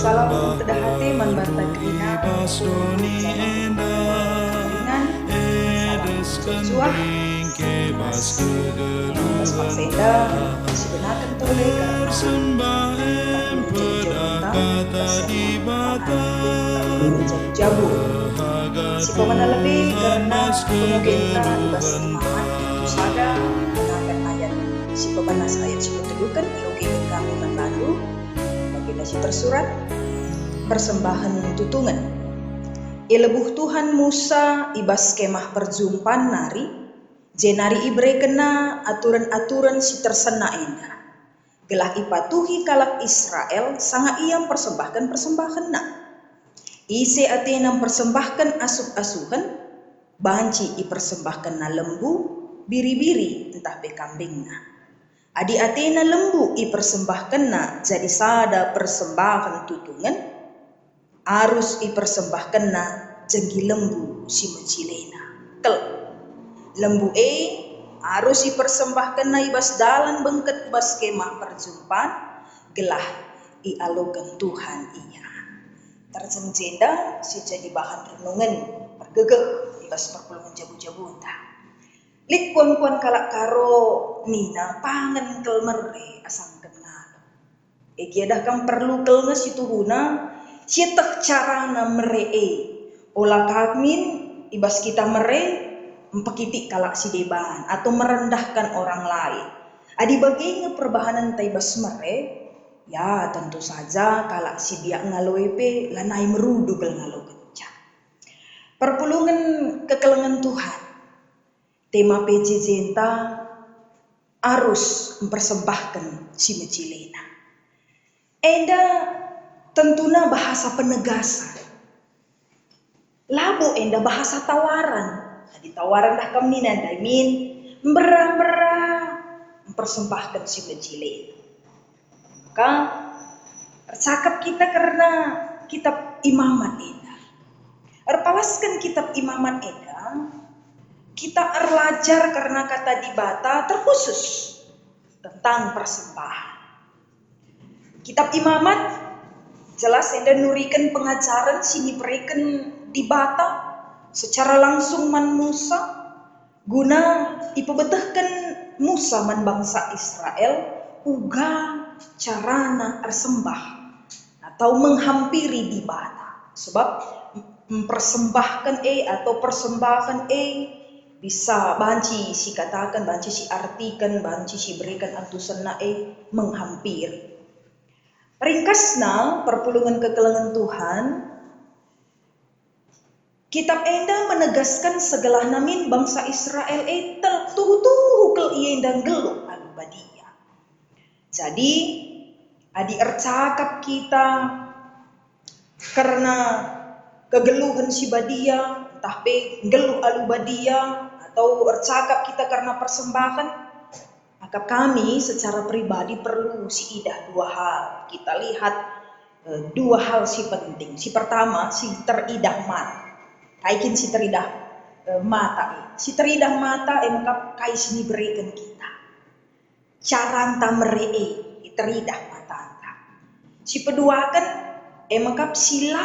Salam kedahati manbanta krina ringan salam juah bas paksenda sebenarnya tole karena jabu si pemana lebih karena pemugenta bas imamat usada menakan ayat si pebanas ayat si petelukan yogi kami manlalu baginda si tersurat persembahan tutungan ilebuh Tuhan Musa ibas kemah perjumpaan nari jenari ibre kena aturan-aturan si tersena indah gelah ipatuhi kalak Israel sangat iam persembahkan na ise atenam persembahkan asuh-asuhan banci ipersembahkan na lembu biri-biri entah be kambingna adi atena lembu ipersembahkan na jadi sada persembahan tutungan arus ipersembahkan na jenggi lembu si mencilena kel lembu arus ipersembahkan na ibas dalan bengket ibas kemah perjumpaan gelah ialogan Tuhan iya terjengjenda si jadi bahan renungan pergegeh ibas perpulungan jabu-jabu entah lik kuan-kuan kalak karo nina pangan kelmere asang kenal dah kam perlu kelnges itu guna sietek carana meree olah kamin ibas kita mere empekiti kalak si deban atau merendahkan orang lain adi baginya perbahanan taibas mere ya tentu saja kalak si dia ngaloepe lanai merudu bel ngalo kencang perpulungan kekelengan Tuhan tema PJJ arus mempersembahkan si mecilena enda tentuna bahasa penegasan labo enda bahasa tawaran jadi tawaran dah kami nandamin mbera-mbera mempersembahkan si mecilena maka cakap kita karena kitab imamat eda erpalaskan kitab imamat eda kita erlajar karena kata di bata terkhusus tentang persembahan kitab imamat jelas enda nurikan pengajaran sini berikan di bata secara langsung man Musa guna ipebetehkan Musa man bangsa Israel uga carana ersembah atau menghampiri di bata sebab mempersembahkan atau persembahan bisa banci si katakan banci si artikan banci si berikan antusena menghampiri ringkasna perpulungan kekelengan Tuhan kitab enda menegaskan segala namin bangsa Israel tuhu kel iendang geluk alubadia jadi adi ercakap kita karena kegeluhan si badia entah pe geluh alubadia atau ercakap kita karena persembahan maka kami secara pribadi perlu si idah dua hal kita lihat dua hal si penting si pertama si teridah mata kaikin si teridah mata si teridah mata maka kai sini berikan kita caranta meree teridah mata anta si kedua kan maka sila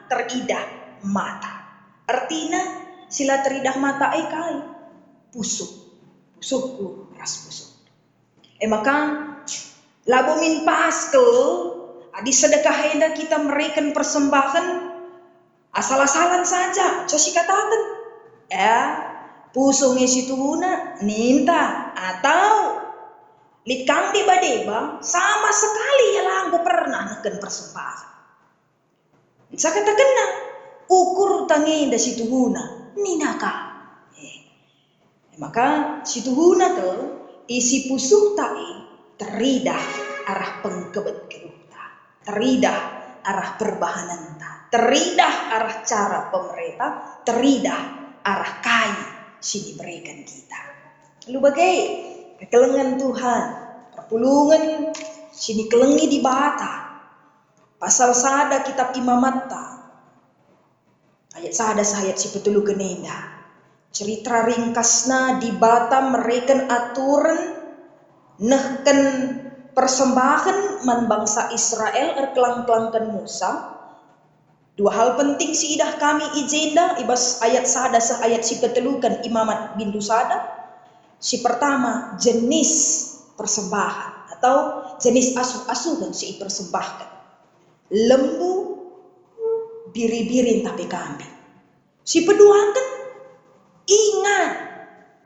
teridah mata artinya sila teridah mata kai pusukku ras pusuk maka labo min paskel adi sedekah henda kita mereken persembahan asal-asalan saja cosi katakan pusungnya situ guna ninta atau likang di badeba sama sekali ya langgo pernah neken persembahan saya katakan ukur tangi da situ guna ninaka maka situ guna ke isi pusuk tai teridah arah pengkebet keduta teridah arah perbahanan ta teridah arah cara pemerintah teridah arah kai sini berikan kita lalu bagai kekelengan Tuhan perpulungan sini kelengi di bata pasal sada kitab imamat ayat sada sayat si petulu genenda cerita ringkasna di bata mereken aturan nehken persembahan man bangsa Israel erkelang-kelangkan Musa. Dua hal penting si idah kami ijenda ibas ayat sada sah ayat si ketelukan imamat bindu sada. Si pertama jenis persembahan atau jenis asuh-asuhan si persembahkan. Lembu, biri-biri tapi kambing. Si kedua kan ingat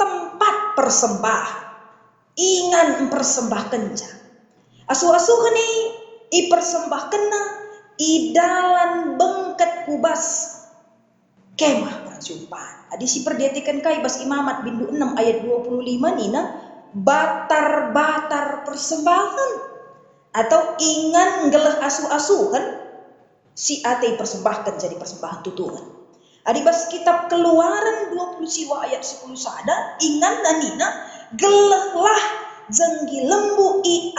tempat persembahan. Ingat mempersembahkan ja. Asuh-asuhan ni ipersembahkan na idalan bengket kubas kemah perjumpaan. Adi si perdetikan kai bas imamat bindu 6 ayat 25 nina batar-batar persembahan atau ingan ngelah asuh-asuhan si ate persembahkan jadi persembahan tutuhan. Adi bas kitab Keluaran 20 siwa ayat 10 sada ingan nanina gelahlah jenggi lembu i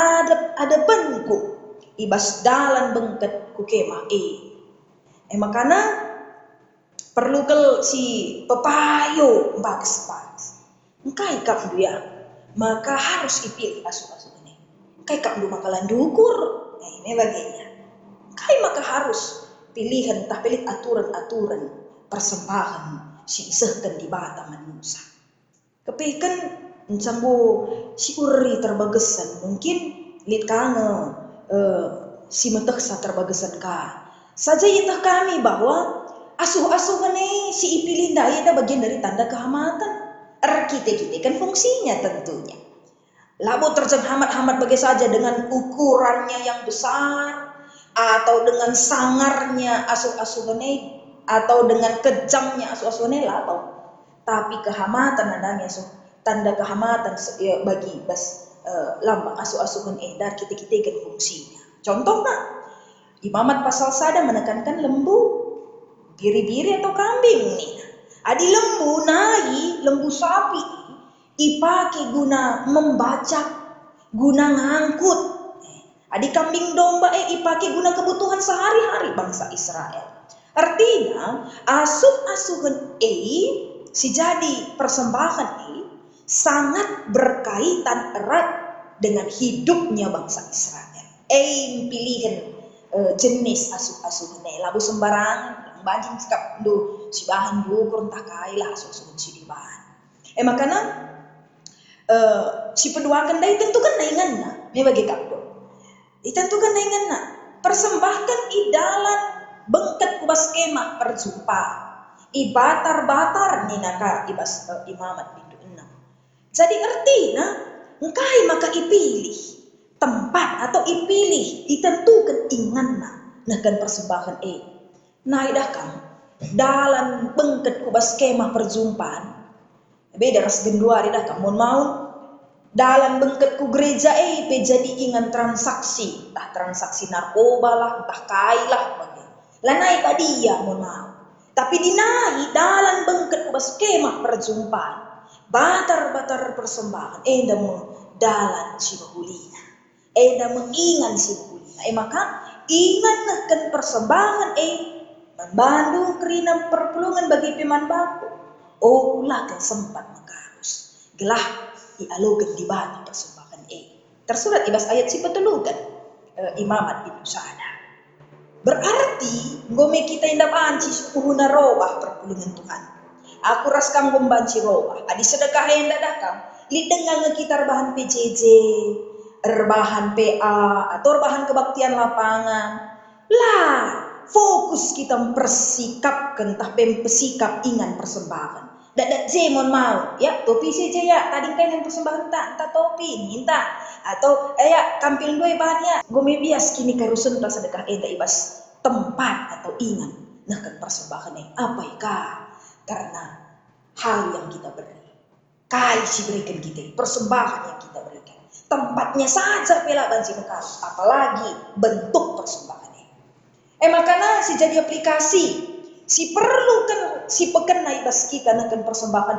adapanku ibas dalan bengket ku kemah makana perlu kel si pepayo bagus engkai kap dia maka harus dipilih asuh-asuh ini kai kap du makalan dukur ini baginya kai maka harus pilihan tah pilih aturan-aturan persembahan si isehkan di bata manusia kepikan encanggo si uri terbagesan mungkin lit kange si meteksa terbagesan ka saja itah kami bahwa asuh-asuhan si ipilin daya ada bagian dari tanda kehormatan kita kan fungsinya tentunya labo terjang hamat-hamat bagai saja dengan ukurannya yang besar atau dengan sangarnya asuh-asuhan atau dengan kejamnya asuh-asuhan labo tapi kehormatan adanya tanda kehormatan bagi lambang asuh-asuhan dar kita kan fungsinya contohnya imamat pasal sada menekankan lembu, biri-biri atau kambing nih. Adi lembu sapi ipake guna membaca, guna ngangkut. Adi kambing domba ipake guna kebutuhan sehari-hari bangsa Israel. Artinya asuh-asuhan si jadi persembahan sangat berkaitan erat dengan hidupnya bangsa Israel. Pilihan jenis asuh-asuhan labu sembarangan bajing sikap do si bahan dukur entah kailah asuh-asuhan si di bahan makana si peduakan dai tentukan nainganna me bagi kapdo ditentukan nainganna persembahkan idalan bengket kubas kemah perjumpa ibatar-batar ninaka ibas imamat bindu 6 jadi artinya engkai maka ipilih tempat atau ipilih ditentukan inganna nahkan persembahan naidah kan dalam bengket kubas kemah perjumpaan beda ras genduari dah kan mau dalam bengket ku gereja pe jadi ingan transaksi transaksi narkoba lah entah kailah bagi lanai padia mau tapi dinai dalam bengket kubas kemah perjumpaan batar-batar persembahan damu dalan si bahulina mengingan si bahulina maka ingatkan persembahan membantu kerinam perpulungan bagi piman baku ulah kan sempat maka harus gelah dialogan di batu persembahan tersurat ibas ayat si petulukan imamat bindu sada berarti gome kita indah banci sukuhuna robah perpulungan Tuhan aku raskam gombanci robah adi sedekah hendak dakam lidengang ngekitar bahan PJJ rebahan PA atau rebahan kebaktian lapangan lah fokus kita mempersikapkan tah pesikap ingan persembahan dadak jemon mau ya topi saja ya tadi kan yang persembahan tak topi minta atau ya kampil dua bahannya gome bias kini karusun tak sedekah ibas tempat atau ingan nah kan persembahan apa ya karena hal yang kita beri kai si berikan kita persembahan yang kita berikan tempatnya saja pela banci nekal apalagi bentuk persembahan makanya si jadi aplikasi si perlukan si pekenai bas kita nakan persembahan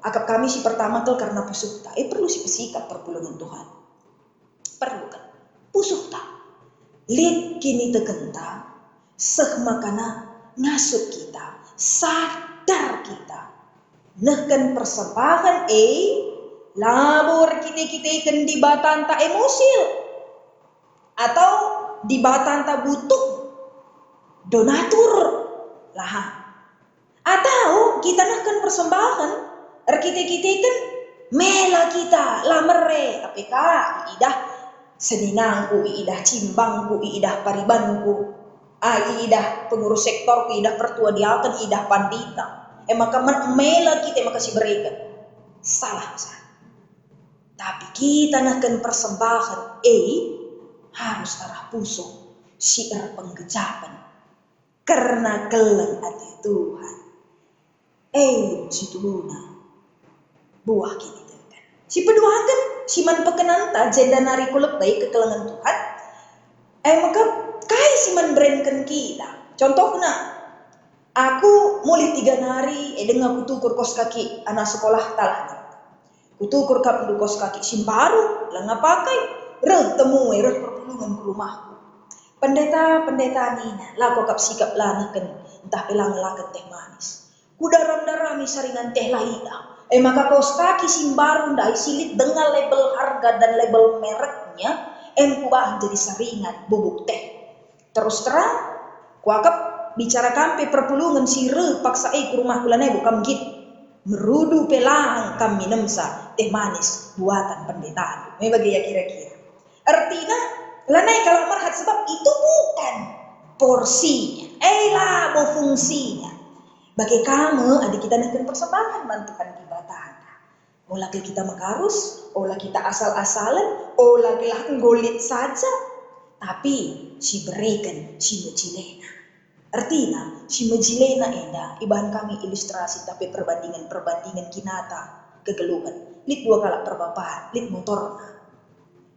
akap kami si pertama tuh karena pusuh tak perlu si pesikap perpulungan Tuhan perlu kan pusuh tak lihat kini tegenta seh makana ngasut kita sadar kita nakan persembahan labor kita di batanta emosil atau di batanta butuh donatur lah, atau kita nakkan persembahan kita kan mela kita lamere apk idah seninangku, idah cimbangku, idah paribanku, idah pengurus sektorku, idah pertua diakan, idah pandita. Maka mela kita maka si berikan salah. Tapi kita nakkan persembahan harus arah pusung siar penggejapan karena kelang hati Tuhan. Si Tuhuna buah kini kan. Si peduakan si man pekenanta jeda nari kulep baik kekelangan Tuhan. Maka kai si man berenkan kita. Contohnya aku mulai 3 hari dengan aku tukur kos kaki anak sekolah talah. Kutukur kap du kos kaki simparu lang pakai temu perpulungan ke rumahku. Pendeta nina lako kap sikap lanakan entah pelang lakat teh manis. Kudaram-darami saringan teh laida. Maka kos kaki simbaru ndai silit dengan label harga dan label mereknya kubah jadi saringan bubuk teh. Terus terang kuakap bicara kampe perpulungan sire paksa ke rumah kulanai bukan gitu. Merudu pelang kami nemsa teh manis buatan pendeta. Bagi ya kira-kira. Artinya lanai kalau marhat sebab itu bukan porsinya. Lah fungsinya. Bagi kamu adik kita nakkan persembahan mantukan di batana. Olah kita makarus, olah kita asal-asalan, olah gelah ngolit saja. Tapi si berikan si mejilena. Artinya, si mejilena ibahan kami ilustrasi tapi perbandingan kinata kegeluhan. Lit 2 kala perbapahan, lit motorna.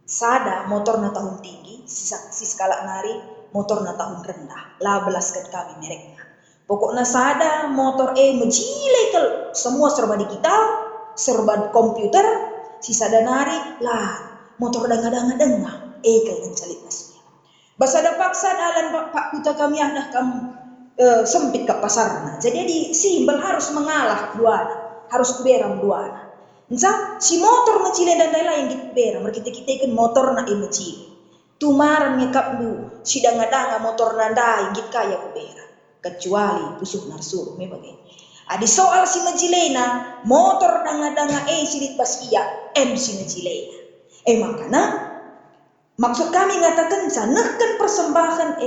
Sada motorna tahun tinggi, si skala nari motorna tahun rendah. Lah belaskan kami mereknya. Pokoknya sada motor mejile kalau semua serba digital, serba komputer, si sada nari lah motor danga-danga kalau calit nasnya. Basada paksa alan pak kuta kami anak kamu sempit ke pasarna. Jadi di simbol harus mengalah duana, harus kuberam duana. Entah si motor mecile dan lain-lain gitu beram. Kita kan motor na mecile. Tumaran ngekap du si danga-danga motor nandai gitu kaya kuberam. Kecuali pusuh narsur memang. Adi soal si mejilena motor danga-danga silit baskia si mejilena. Makanya maksud kami ngatakan sanahkan persembahan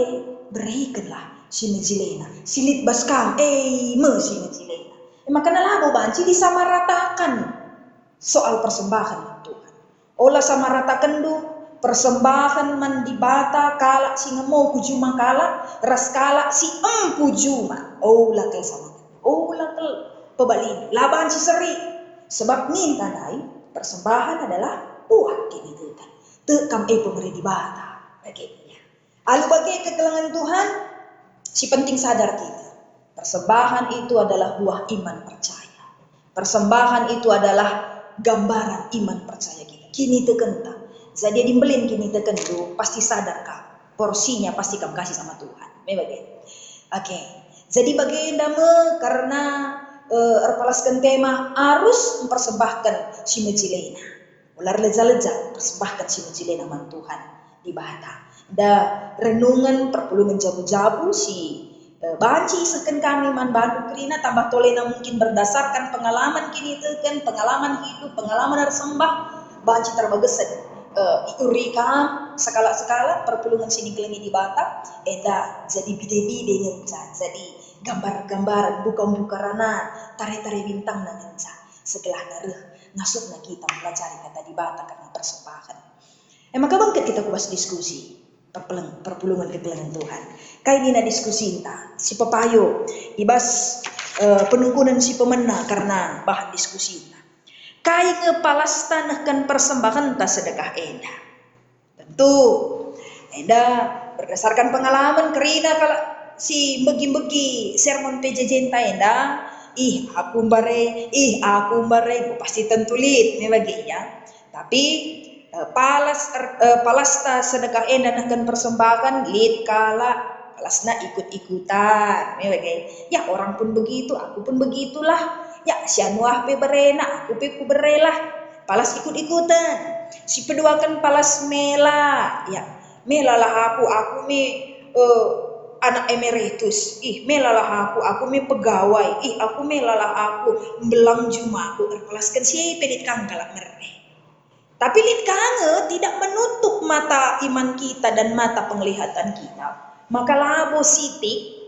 berikanlah si mejilena silit baskam si mejilena. Makanya labo banci disamaratakan soal persembahan Tuhan. Olah samaratakan du persembahan mandibata kala si ngemo kujuma kala ras kala si pujuma. Olah kel sama. Olah kel pebalin laban si seri sebab minta dai persembahan adalah buah kini Tuhan. Tekam pemberi di bata baginya. Lalu bagi kekelangan Tuhan, si penting sadar kita. Persembahan itu adalah buah iman percaya. Persembahan itu adalah gambaran iman percaya kita. Kini tekenta. Jadi dimbelin kini tekentu pasti sadar kau. Porsinya pasti kamu kasih sama Tuhan. Oke. Jadi bagian karena erpalaskan tema harus mempersembahkan si mejilena. Ular leja-leja persembahkan si mejilena man Tuhan di bata. Da renungan perpulungan jabu-jabu si banci sekan kami man bantu kerina tambah tolena mungkin berdasarkan pengalaman kini teken pengalaman hidup pengalaman bersembah banci terbagesan iurikam sekala-sekala perpulungan sini kelengi di bata jadi bide-bide ngenca jadi gambar-gambar buka-bukarana tare-tare bintang na ngenca setelah naruh ngasuk na kita mempelajari kata di bata karena persembahan. Maka bangkit kita kubas diskusi perpulungan kekelangan Tuhan. Kayak ini diskusi entah si pepayo ibas penunggunan si pemena karena bahan diskusi entah. Kayak ngepalas tanahkan persembahan entah sedekah eda. Tentu eda berdasarkan pengalaman kerina kalau si begi-begi sermon PJJ entah eda. Aku bare, pasti tentu lid nih baginya. Tapi palasta sedekah enda akan persembahan lid kala palasna ikut-ikutan nih bagi. Ya orang pun begitu, aku pun begitulah. Ya si anuah pe berena, aku pe ku berelah. palas ikut-ikutan. Si peduakan palas mela, ya melalah aku me anak emeritus, melalah aku me pegawai, aku melalah aku belang juma aku terpalaskan si pedit kangkalak mereh. Tapi lit kange tidak menutup mata iman kita dan mata penglihatan kita. Maka labo sitik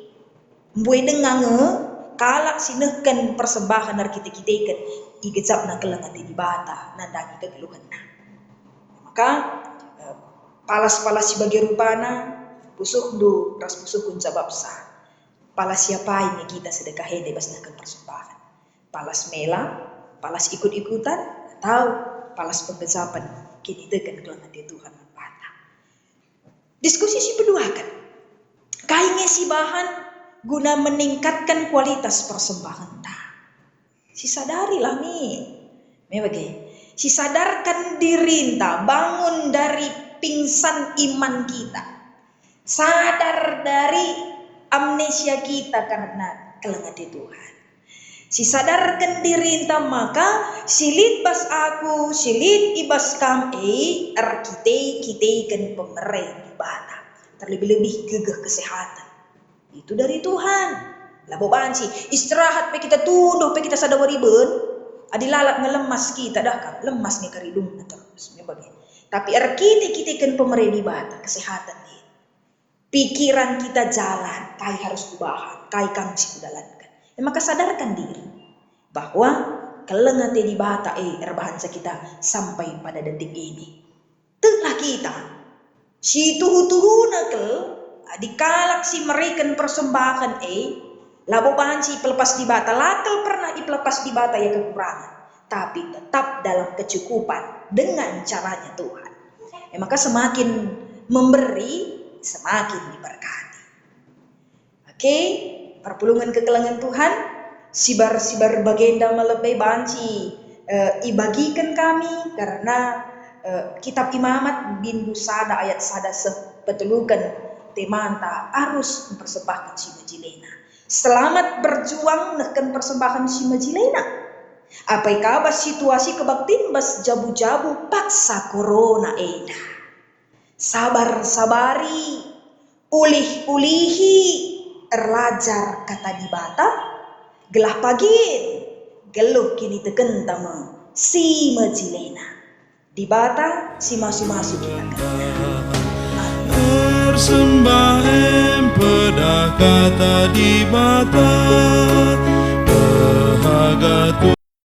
mbue dengange kalak sinehken persembahan dari kita ikan igecap na kelengan di bata nandangi kegeluhan. Maka palas-palas sebagai rupana pusuk du ras pusuk kun sabab sah. Palas siapa ini kita sedekah hede basnakan persembahan. Palas mela, palas ikut-ikutan, atau palas penggecapan kini tekan kelengan di Tuhan bata. Diskusi si peduakan. Kainge si bahan guna meningkatkan kualitas persembahan ta. Si sadarilah si sadarkan diri ta, bangun dari pingsan iman kita. Sadar dari amnesia kita karena kelengan di Tuhan. Si sadarkan diri ta maka silit bas aku, silit ibas kam kita kan pemerintah di bata. Terlebih-lebih gegeh kesehatan. Itu dari Tuhan. Labo banci istirahat pe kita tunduh pe kita sadawari ben. Adi lalap ngelemas kita dah kan. Lemas nih karidung terus. Tapi kita kan pemerintah di bata kesehatan dia. Pikiran kita jalan, kai harus kubahan, kai kang si kudalankan. Maka sadarkan diri bahwa kelengan di bata erbahasa kita sampai pada detik ini. Telah kita si tuhu-tuhu nakel dikalak si merikan persembahan labo banci pelepas di bata lakel pernah dipelepas di bata ya kekurangan tapi tetap dalam kecukupan dengan caranya Tuhan. Maka semakin memberi semakin diberkati. Oke, perpulungan kekelangan Tuhan sibar bagenda melebih banci ibagikan kami karena kitab imamat bindu sada ayat sada sebetulukan temanta harus mempersembahkan si majilena. Selamat berjuang neken persembahan si majilena. Apa kabar situasi kebaktin bas jabu-jabu paksa corona eda. Sabar-sabari, ulih-ulihi, erlajar kata di bata, gelah pagin, geluh kini teken tama si majilena. Di bata si masuk-masuk kita Persembah pada kata di bata